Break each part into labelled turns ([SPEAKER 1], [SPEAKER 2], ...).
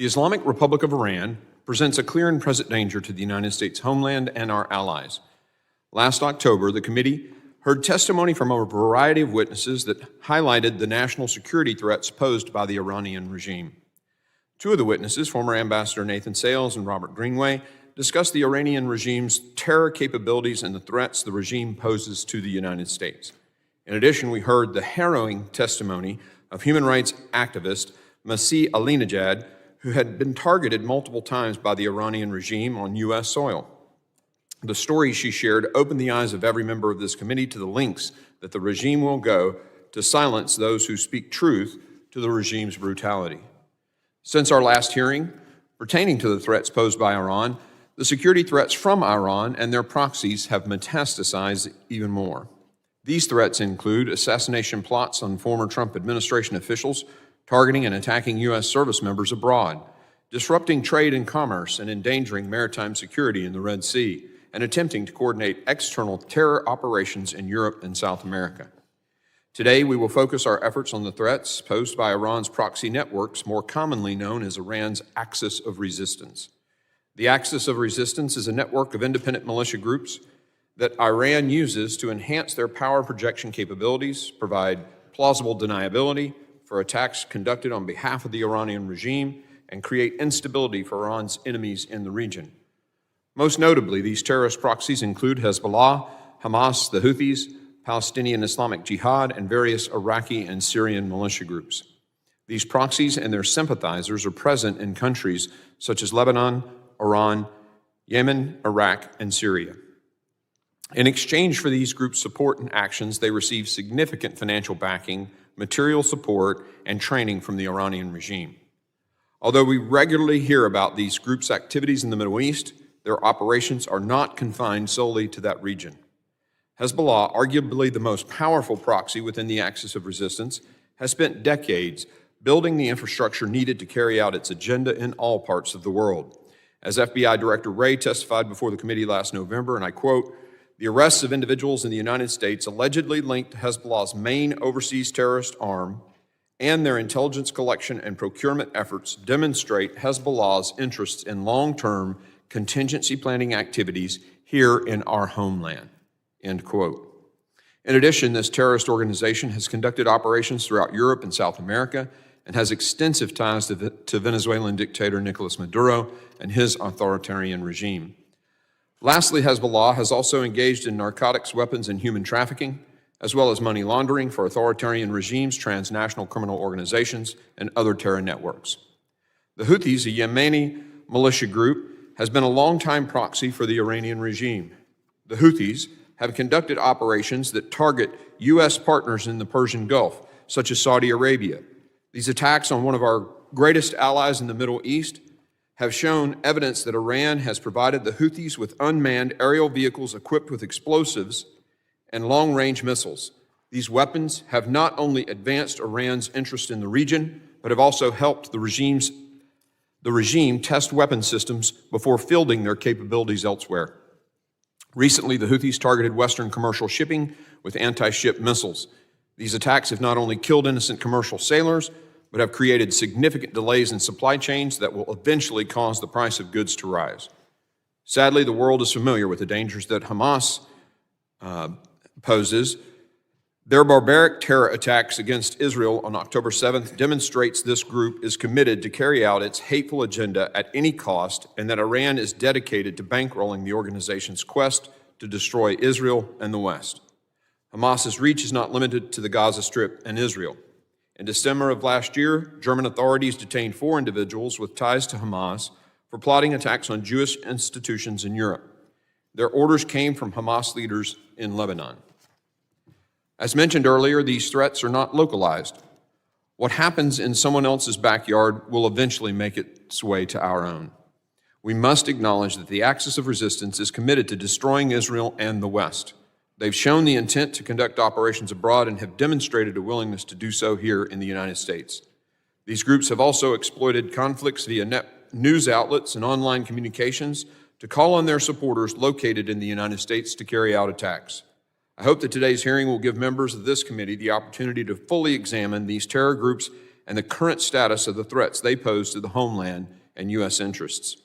[SPEAKER 1] The Islamic Republic of Iran presents a clear and present danger to the United States homeland and our allies. Last October, the committee heard testimony from a variety of witnesses that highlighted the national security threats posed by the Iranian regime. Two of the witnesses, former Ambassador Nathan Sales and Robert Greenway, discussed the Iranian regime's terror capabilities and the threats the regime poses to the United States. In addition, we heard the harrowing testimony of human rights activist Masih Alinejad, who had been targeted multiple times by the Iranian regime on U.S. soil. The story she shared opened the eyes of every member of this committee to the lengths that the regime will go to silence those who speak truth to the regime's brutality. Since our last hearing, pertaining to the threats posed by Iran, the security threats from Iran and their proxies have metastasized even more. These threats include assassination plots on former Trump administration officials, targeting and attacking U.S. service members abroad, disrupting trade and commerce and endangering maritime security in the Red Sea, and attempting to coordinate external terror operations in Europe and South America. Today, we will focus our efforts on the threats posed by Iran's proxy networks, more commonly known as Iran's Axis of Resistance. The Axis of Resistance is a network of independent militia groups that Iran uses to enhance their power projection capabilities, provide plausible deniability for attacks conducted on behalf of the Iranian regime, and create instability for Iran's enemies in the region. Most notably, these terrorist proxies include Hezbollah, Hamas, the Houthis, Palestinian Islamic Jihad, and various Iraqi and Syrian militia groups. These proxies and their sympathizers are present in countries such as Lebanon, Iran, Yemen, Iraq, and Syria. In exchange for these groups' support and actions, they receive significant financial backing, material support, and training from the Iranian regime. Although we regularly hear about these groups' activities in the Middle East, their operations are not confined solely to that region. Hezbollah, arguably the most powerful proxy within the Axis of Resistance, has spent decades building the infrastructure needed to carry out its agenda in all parts of the world. As FBI Director Wray testified before the committee last November, and I quote, "The arrests of individuals in the United States allegedly linked to Hezbollah's main overseas terrorist arm and their intelligence collection and procurement efforts demonstrate Hezbollah's interests in long-term contingency planning activities here in our homeland," end quote. In addition, this terrorist organization has conducted operations throughout Europe and South America and has extensive ties to Venezuelan dictator Nicolas Maduro and his authoritarian regime. Lastly, Hezbollah has also engaged in narcotics, weapons, and human trafficking, as well as money laundering for authoritarian regimes, transnational criminal organizations, and other terror networks. The Houthis, a Yemeni militia group, has been a longtime proxy for the Iranian regime. The Houthis have conducted operations that target U.S. partners in the Persian Gulf, such as Saudi Arabia. These attacks on one of our greatest allies in the Middle East have shown evidence that Iran has provided the Houthis with unmanned aerial vehicles equipped with explosives and long-range missiles. These weapons have not only advanced Iran's interest in the region, but have also helped the regime test weapon systems before fielding their capabilities elsewhere. Recently, the Houthis targeted Western commercial shipping with anti-ship missiles. These attacks have not only killed innocent commercial sailors, but have created significant delays in supply chains that will eventually cause the price of goods to rise. Sadly, the world is familiar with the dangers that Hamas poses. Their barbaric terror attacks against Israel on October 7th demonstrates this group is committed to carry out its hateful agenda at any cost, and that Iran is dedicated to bankrolling the organization's quest to destroy Israel and the West. Hamas's reach is not limited to the Gaza Strip and Israel. In December of last year, German authorities detained 4 individuals with ties to Hamas for plotting attacks on Jewish institutions in Europe. Their orders came from Hamas leaders in Lebanon. As mentioned earlier, these threats are not localized. What happens in someone else's backyard will eventually make its way to our own. We must acknowledge that the Axis of Resistance is committed to destroying Israel and the West. They've shown the intent to conduct operations abroad and have demonstrated a willingness to do so here in the United States. These groups have also exploited conflicts via news outlets and online communications to call on their supporters located in the United States to carry out attacks. I hope that today's hearing will give members of this committee the opportunity to fully examine these terror groups and the current status of the threats they pose to the homeland and U.S. interests.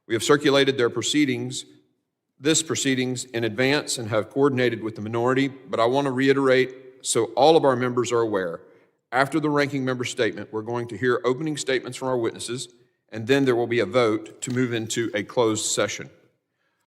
[SPEAKER 1] We have circulated this proceedings in advance and have coordinated with the minority, but I want to reiterate so all of our members are aware. After the ranking member statement, we're going to hear opening statements from our witnesses, and then there will be a vote to move into a closed session.